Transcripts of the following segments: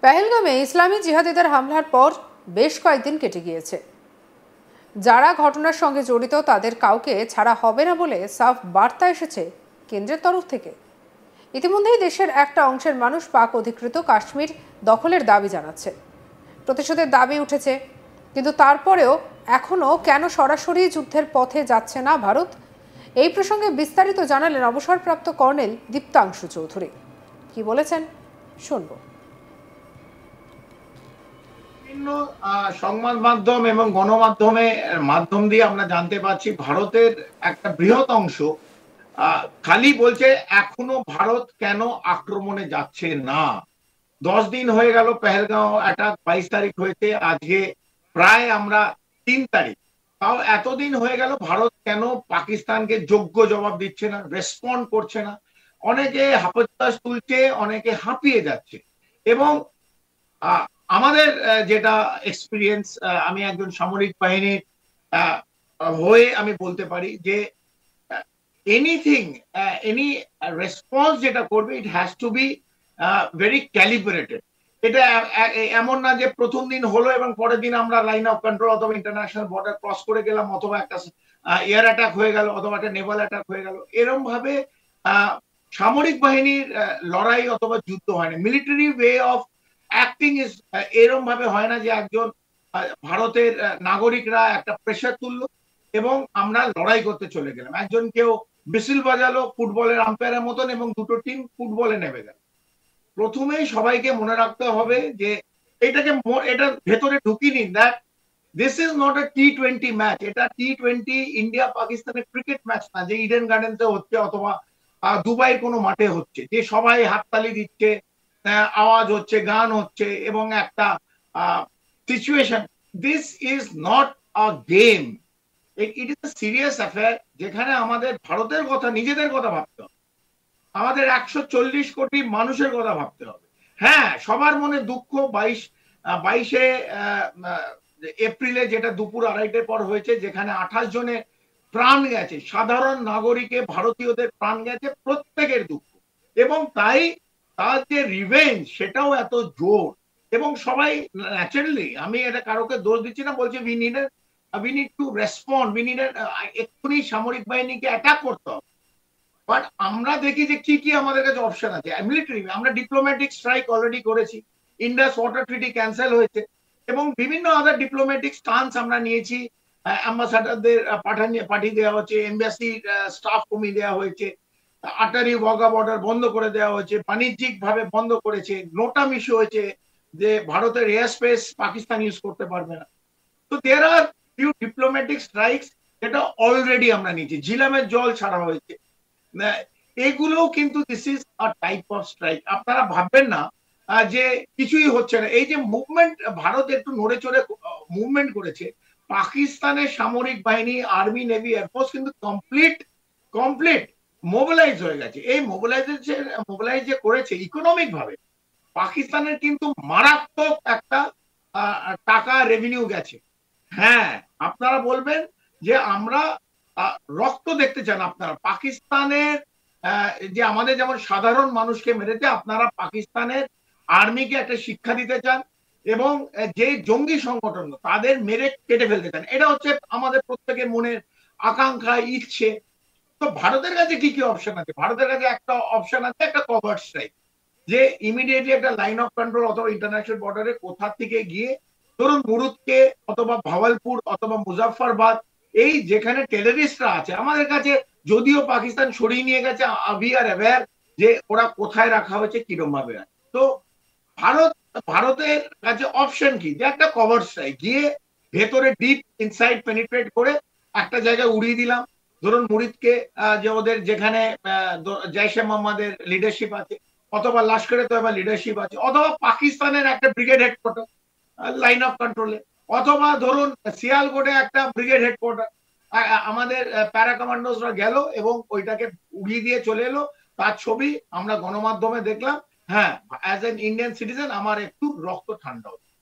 পেহেলগামে ইসলামী জিহাদিদের হামলার পর বেশ কয়েকদিন কেটে গিয়েছে। যারা ঘটনার সঙ্গে জড়িত তাদের কাউকে ছাড়া হবে না বলে সাফ বার্তা এসেছে কেন্দ্রের তরফ থেকে। ইতিমধ্যেই দেশের একটা অংশের মানুষ পাক অধিকৃত কাশ্মীর দখলের দাবি জানাচ্ছে, প্রতিশোধের দাবি উঠেছে। কিন্তু তারপরেও এখনও কেন সরাসরি যুদ্ধের পথে যাচ্ছে না ভারত, এই প্রসঙ্গে বিস্তারিত জানালেন অবসরপ্রাপ্ত কর্নেল দীপ্তাংশু চৌধুরী। কি বলেছেন শুনবো। বিভিন্ন সংবাদ মাধ্যম এবং মাধ্যম দিয়ে আমরা জানতে পারছি ভারতের একটা বৃহৎ অংশ খালি বলছে এখনো ভারত কেন আক্রমণে যাচ্ছে না। 10 দিন হয়ে গেল, পেহেলগাঁও অ্যাটাক 22 তারিখ হয়েছে, আজকে প্রায় আমরা 3 তারিখ। তাও এতদিন হয়ে গেল ভারত কেন পাকিস্তানকে যোগ্য জবাব দিচ্ছে না, রেসপন্ড করছে না। অনেকে হাপতাশ তুলছে, অনেকে হাঁপিয়ে যাচ্ছে। এবং আমাদের যেটা এক্সপিরিয়েন্স, আমি একজন সামরিক বাহিনীর হয়ে আমি বলতে পারি যে এনিথিং এনি রেসপন্স যেটা করবে it has to be very calibrated. এটা এমন না যে প্রথম দিন হলো এবং পরের দিন আমরা লাইন অফ কন্ট্রোল অথবা ইন্টারন্যাশনাল বর্ডার ক্রস করে গেলাম, অথবা একটা এয়ার অ্যাটাক হয়ে গেল, অথবা একটা নেভাল অ্যাটাক হয়ে গেল। এরকম ভাবে সামরিক বাহিনীর লড়াই অথবা যুদ্ধ হয় না। Military way of acting is এরকম ভাবে হয় না যে একজন ভারতের নাগরিকরা একটা প্রেশার তুললো এবং আমরা লড়াই করতে চলে গেলাম, একজন কেউ বিসিল বাজালো ফুটবলের আম্পায়ারের মতন এবং দুটো টিম ফুটবলে নেমে গেল। প্রথমেই সবাইকে মনে রাখতে হবে যে এটা ভেতরে ঢুকিনি, that this is not a T20 match. এটা T20 ইন্ডিয়া পাকিস্তানের ক্রিকেট ম্যাচ না, যে ইডেন গার্ডেন্সে হচ্ছে অথবা দুবাইয়ের কোনো মাঠে হচ্ছে, যে সবাই হাততালি দিচ্ছে, আওয়াজ হচ্ছে, গান হচ্ছে এবং একটা situation. This is not a game, it is a serious affair, যেখানে আমাদের ভারতের কথা, নিজেদের কথা ভাবতে হবে, আমাদের 140 কোটি মানুষের কথা ভাবতে হবে। হ্যাঁ, সবার মনে দুঃখ। 22শে এপ্রিলে যেটা দুপুর 2:30টার পর হয়েছে, যেখানে 28 জনের প্রাণ গেছে, সাধারণ নাগরিকে ভারতীয়দের প্রাণ গেছে, প্রত্যেকের দুঃখ। এবং তাই তার যে রিভেঞ্জ সেটাও এত জোর। এবং সবাই ন্যাচারালি, আমি এটা কারোকে দোষ দিচ্ছি না, বলছে we need to respond, এক্ষুনি সামরিক বাহিনীকে অ্যাটাক করতে হবে। বাট আমরা দেখি যে কি কি আমাদের কাছে অপশন আছে। মিলিটারি আমরা ডিপ্লোম্যাটিক স্ট্রাইক অলরেডি করেছি, ইন্ডাস ওয়াটার ট্রিটি ক্যান্সেল হয়েছে এবং বিভিন্ন আদার ডিপ্লোম্যাটিক স্টান্স আমরা নিয়েছি। অ্যাম্বাসাডারদের পাঠিয়ে দেওয়া হচ্ছে, এমবাসির স্টাফ কমিয়ে দেওয়া হয়েছে, আটারি ওয়াগা বর্ডার বন্ধ করে দেওয়া হয়েছে, বাণিজ্যিক ভাবে বন্ধ করেছে, নোটাম ইস্যু হয়েছে যে ভারতের এয়ার স্পেস পাকিস্তান ইউজ করতে পারবে না। তো দেয়ার আর ফিউ ডিপ্লোম্যাটিক স্ট্রাইকস যেটা অলরেডি আমরা নিয়েছি, ঝিলামের জল ছাড়া হয়েছে। এগুলো কিন্তু this is a type of strike. আপনারা ভাববেন না যে কিছুই হচ্ছে না। এই যে মুভমেন্ট, ভারত একটু নড়ে চড়ে মুভমেন্ট করেছে, পাকিস্তানের সামরিক বাহিনী, আর্মি, নেভি, এয়ারফোর্স কিন্তু কমপ্লিট মোবিলাইজ হয়ে গেছে। এই মোবিলাইজ যে করেছে ইকোনমিক ভাবে, পাকিস্তানের কিন্তু মারাত্মক একটা টাকা রেভিনিউ গেছে। হ্যাঁ, আপনারা বলবেন যে আমরা রক্ত দেখতে চান, আপনারা পাকিস্তানের যে আমাদের যেমন সাধারণ মানুষকে মেরেছে, আপনারা পাকিস্তানের আর্মিকে একটা শিক্ষা দিতে চান এবং যে জঙ্গি সংগঠন তাদের মেরে কেটে ফেলতে চান। এটা হচ্ছে আমাদের প্রত্যেকের মনের আকাঙ্ক্ষা, ইচ্ছে। তো ভারতের কাছে কি কি অপশন আছে? ভারতের কাছে একটা অপশন আছে, একটা কভার স্ট্রাইক, যে ইমিডিয়েটলি একটা লাইন অফ কন্ট্রোল অথবা ইন্টারন্যাশনাল বর্ডারে কোথা থেকে গিয়ে, ধরুন মুরুদকে অথবা ভাওয়ালপুর অথবা মুজাফফরবাদ, এই যেখানে টেররিস্টরা আছে, আমাদের কাছে যদিও পাকিস্তান সরিয়ে নিয়ে গেছে, উই আর অ্যাওয়্যার যে ওরা কোথায় রাখা হয়েছে, কিরকম ভাবে আছে। তো ভারতের কাছে অপশন কি, যে একটা কভার স্ট্রাইক, গিয়ে ভেতরে ডিপ ইনসাইড পেনিট্রেট করে একটা জায়গায় উড়িয়ে দিলাম। ধরুন মুরিদকে, যে ওদের যেখানে জৈশে মোহাম্মদের লিডারশিপ আছে, অথবা লস্করে তয়বা লিডারশিপ আছে, অথবা পাকিস্তানের একটা ব্রিগেড হেডকোয়ার্টার লাইন অফ কন্ট্রোলে, অথবা ধরুন সিয়ালকোটে একটা ব্রিগেড হেডকোয়ার্টার, আমাদের প্যারা কমান্ডোসরা গেল এবং ওইটাকে উড়িয়ে দিয়ে চলে এলো। তার ছবি আমরা গণমাধ্যমে দেখলাম। হ্যাঁ, অ্যাজ এন ইন্ডিয়ান সিটিজেন আমার একটু রক্ত ঠান্ডা হচ্ছে।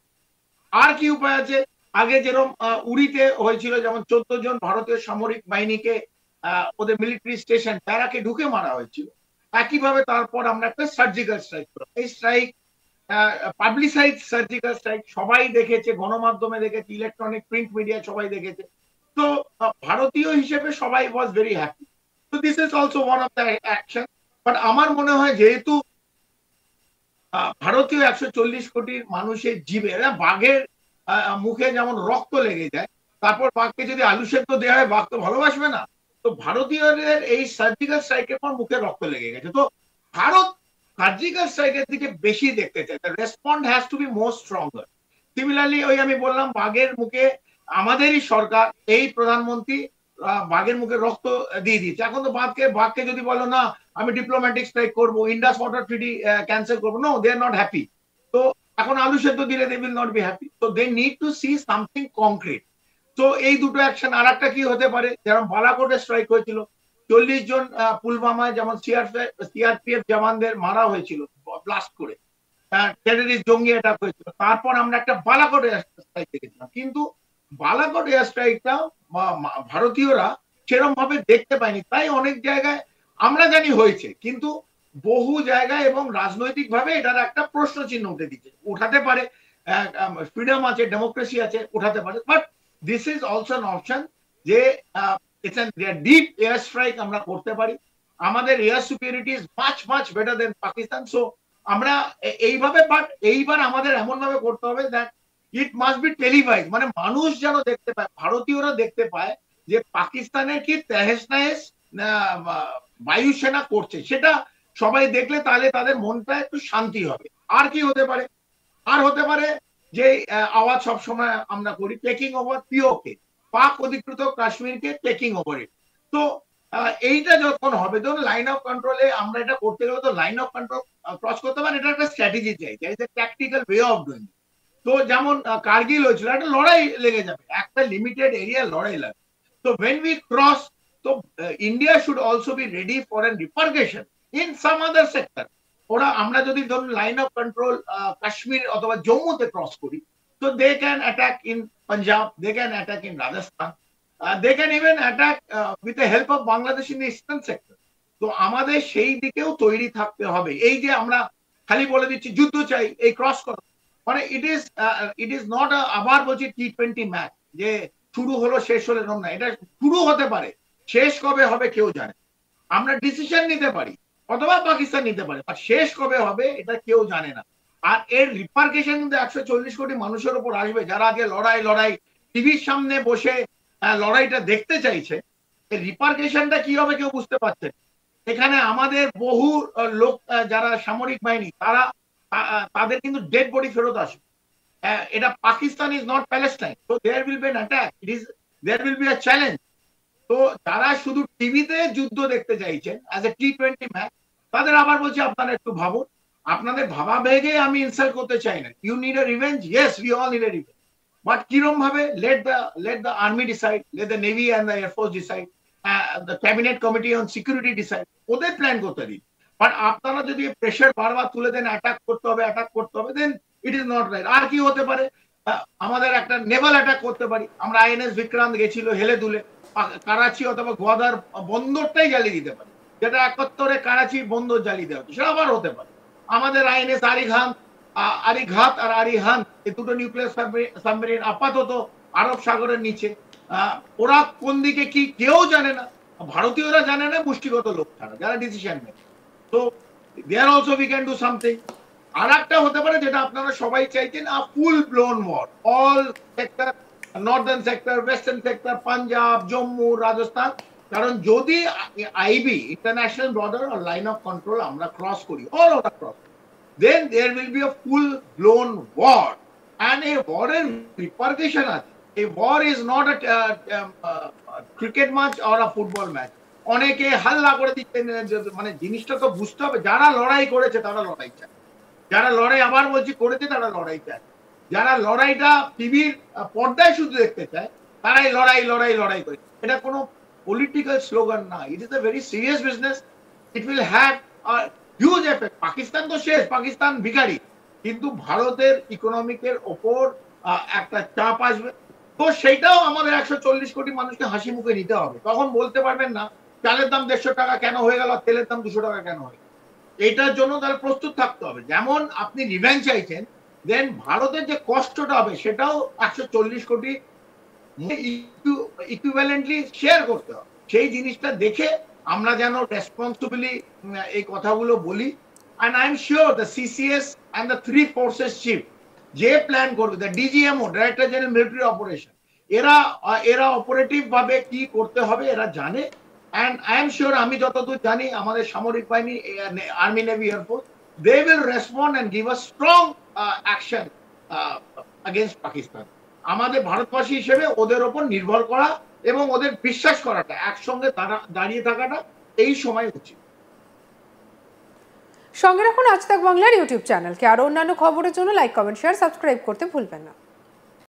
আর কি উপায় আছে? আগে যেরকম উড়িতে হয়েছিল, যেমন 14 জন ভারতীয় সামরিক বাহিনীকে ওদের মিলিটারি স্টেশন প্যারাকে ঢুকে মারা হয়েছিল, একইভাবে তারপর আমরা একটা সার্জিক্যাল স্ট্রাইক করলাম। এই স্ট্রাইক পাবলিসাইজ সার্জিক্যাল স্ট্রাইক, সবাই দেখেছে, গণমাধ্যমে দেখেছে, ইলেকট্রনিক প্রিন্ট মিডিয়া সবাই দেখেছে। তো ভারতীয় হিসেবে সবাই ওয়াজ ভেরি হ্যাপি। তো this is also one of the action. But আমার মনে হয় যেহেতু ভারতীয় 140 কোটি মানুষের জিভে, বাঘের মুখে যেমন রক্ত লেগে যায়, তারপর বাঘকে যদি আলু সেদ্ধ দেওয়া হয় বাঘ তো ভালোবাসবে না। তো ভারতীয়দের এই সার্জিক্যাল স্ট্রাইকের পর মুখে রক্ত লেগে গেছে। তো ভারত সার্জিক্যাল স্ট্রাইকের দিকে বেশি দেখতে চায়। The respond has to be more stronger. Similarly ওই আমি বললাম বাঘের মুখে আমাদেরই সরকার, এই প্রধানমন্ত্রী বাঘের মুখে রক্ত দিয়ে দিয়েছে। এখন তো বাঘকে যদি বলো না আমি ডিপ্লোম্যাটিক স্ট্রাইক করবো, ইন্ডাস ওয়াটার ট্রিটি ক্যান্সেল করবো, no, they are not happy. তো এখন আলু সেদ্ধ দিলে they will not be happy. তো they need to see something concrete. তো এই দুটো অ্যাকশন। আর একটা কি হতে পারে, যেমন বালাকোটে স্ট্রাইক হয়েছিল, 40 জন পুলওয়ামায় যেমন সিআরপিএফ জওয়ানদের মারা হয়েছিল ব্লাস্ট করে, টেররিস্ট জঙ্গি অ্যাটাক হয়েছিল, তারপর আমরা একটা বালাকোট এয়ার স্ট্রাইক দেখেছিলাম। কিন্তু বালাকোট এয়ার স্ট্রাইকটা ভারতীয়রা সেরকম ভাবে দেখতে পায়নি। তাই অনেক জায়গায় আমরা জানি হয়েছে, কিন্তু বহু জায়গায় এবং রাজনৈতিক ভাবে এটার একটা প্রশ্ন চিহ্ন উঠাতে পারে। ফ্রিডম আছে, ডেমোক্রেসি আছে, উঠাতে পারে। But this is also an option যে ডিপ এয়ার স্ট্রাইক আমরা করতে পারি। আমাদের air superiority is much much better then Pakistan. So আমরা এইভাবে, বাট এইবার আমাদের এমন ভাবে করতে হবে দ্যাট ইট মাস্ট বি টেলিভাইজ, মানে মানুষ যেন দেখতে পায়, ভারতীয়রা দেখতে পায় যে পাকিস্তানের কি তেহেস নাহেস বায়ুসেনা করছে, সেটা সবাই দেখলে তাহলে তাদের মনটা একটু শান্তি হবে। আর কি হতে পারে? আর হতে পারে যে আওয়াজ সবসময় আমরা করি, টেকিং ওভার পিওকে, পাক অধিকৃত কাশ্মীরকে টেকিং ওভার ইট। তো এইটা যখন হবে, ধরুন লাইন অফ কন্ট্রোলে আমরা এটা করতে গেলে তো লাইন অফ কন্ট্রোল ক্রস করতে পারেন, এটা একটা স্ট্র্যাটেজি চাই, ট্যাকটিক্যাল ওয়ে অফ ডুইং। তো যেমন কার্গিল হয়েছিল, একটা লড়াই লেগে যাবে, একটা লিমিটেড এরিয়া লড়াই লাগবে। তো when we cross, তো India should also be ready for an repercussion in some other sector. ওরা আমরা যদি ধরুন লাইন অফ কন্ট্রোল কাশ্মীর অথবা জম্মুতে ক্রস করি, তো they can attack in Punjab, they can attack in Rajasthan, they can even attack with the help of Bangladesh in the eastern sector. তো আমাদের সেই দিকেও তৈরি থাকতে হবে। এই যে আমরা খালি বলে দিচ্ছি যুদ্ধ চাই, এই ক্রস করো, মানে ইট ইজ নট, আবার বলছি T20 ম্যাচ যে শুরু হলো শেষ হলো, এরকম না। এটা শুরু হতে পারে, শেষ কবে হবে কেউ জানে। আমরা ডিসিশন নিতে পারি অথবা পাকিস্তান নিতে পারে, আর শেষ কবে হবে এটা কেউ জানে না। আর এর রিপারকেশন কিন্তু 140 কোটি মানুষের উপর আসবে, যারা আগে লড়াই লড়াই টিভির সামনে বসে লড়াইটা দেখতে চাইছে। এই রিপারকেশনটা কি হবে কেউ বুঝতে পারছে। এখানে আমাদের বহু লোক যারা সামরিক বাহিনী, তারা তাদের কিন্তু ডেড বডি ফেরত আসবে। এটা পাকিস্তান ইজ নট প্যালেস্টাইন, তো there will be an attack, there will be a challenge. তো যারা শুধু টিভিতে যুদ্ধ দেখতে চাইছেন অ্যাজ এ T20 ম্যাচ, তাদের আবার বলছি আপনারা একটু ভাবুন। আপনাদের ভাবা ভেগে আমি ইনসাল্ট করতে চাই না। You need a revenge, yes we all need a revenge, but কিরম ভাবে? let the army decide, let the navy and the air force decide, the cabinet committee on security decide, ওদের প্ল্যান করতে দিন। But আপনারা যদি pressure বারবার তুলে দেন attack করতে হবে, অ্যাটাক করতে হবে, দেন ইট ইজ নট রাইট। আর কি হতে পারে? আমাদের একটা নেভাল অ্যাটাক করতে পারি। আমরা আইএনএস বিক্রান্ত গেছিল হেলে দুলে, কারাচি অথবা গোয়াদার বন্দরটাই জ্বালিয়ে দিতে পারি, যেটা 71-এ কারাচি বন্দর জ্বালিয়ে দেওয়া হতো, সেটা আবার হতে পারে। আমাদের আইএনএস আরিঘাত আর আরিহান, এই দুটো নিউক্লিয়ার সাবমেরিন আপাতত আরব সাগরের নিচে। ওরা কোন দিকে কি কেউ জানে না, ভারতীয়রা জানে না, মুষ্টিগত লোক ছাড়া যারা ডিসিশন নেয়। তো there also we can do something. আর একটা হতে পারে যেটা আপনারা সবাই চাইছেন, full blown war, all sector, northern sector, western sector, Punjab, Jammu, Rajasthan. কারণ যদি আইবি, ইন্টারন্যাশনাল বর্ডার আর লাইন অফ কন্ট্রোল আমরা ক্রস করি, all over cross, then there will be a full blown war, and a war এর repercussion আছে। a war is not a cricket match or a football match। অনেকে হাল্লা করে দিচ্ছেন, মানে জিনিসটা তো বুঝতে হবে, যারা লড়াই করেছে তারা লড়াই চায়, যারা লড়াই আবার বলছি করেছে তারা লড়াই চায়, যারা লড়াইটা টিভির পর্দায় শুধু দেখতে চায় তারাই লড়াই লড়াই লড়াই করে। এটা কোনো পলিটিক্যাল স্লোগান না, it is a very serious business. It will have huge effect. Pakistan তো শেষ, পাকিস্তান ভিখারি, কিন্তু ভারতের ইকোনমিকের ওপর একটা চাপ আসবে। তো সেইটাও আমাদের 140 কোটি মানুষকে হাসি মুখে নিতে হবে। তখন বলতে পারবেন না চালের দাম 150 টাকা কেন হয়ে গেল, তেলের দাম 200 টাকা কেন হয়ে গেল। এটার জন্য তাহলে প্রস্তুত থাকতে হবে। যেমন আপনি রিভেঞ্জ চাইছেন, দেন ভারতের যে কষ্টটা হবে সেটাও 140 কোটি ইকুইভ্যালেন্টলি শেয়ার করতে হবে। সেই জিনিসটা দেখে আমরা যেন রেসপন্সিবলি এই কথাগুলো বলি। and I'm sure the CCS and the 3 forces chief যে প্ল্যান করবে, the DGMO director general military operation, এরা অপারেটিভ ভাবে কি করতে হবে এরা জানে। and I am sure আমি যতদূর জানি আমাদের সামরিক বাহিনী, army, navy, air force, they will respond and give a strong action against Pakistan. আমাদের ভারতবাসী হিসেবে ওদের ওপর নির্ভর করা এবং ওদের বিশ্বাস করাটা, একসঙ্গে দাঁড়িয়ে থাকাটা এই সময় উচিত। সঙ্গে রাখুন আজ তাক বাংলার ইউটিউব চ্যানেলকে। আর অন্যান্য খবরের জন্য লাইক, কমেন্ট, শেয়ার, সাবস্ক্রাইব করতে ভুলবেন না।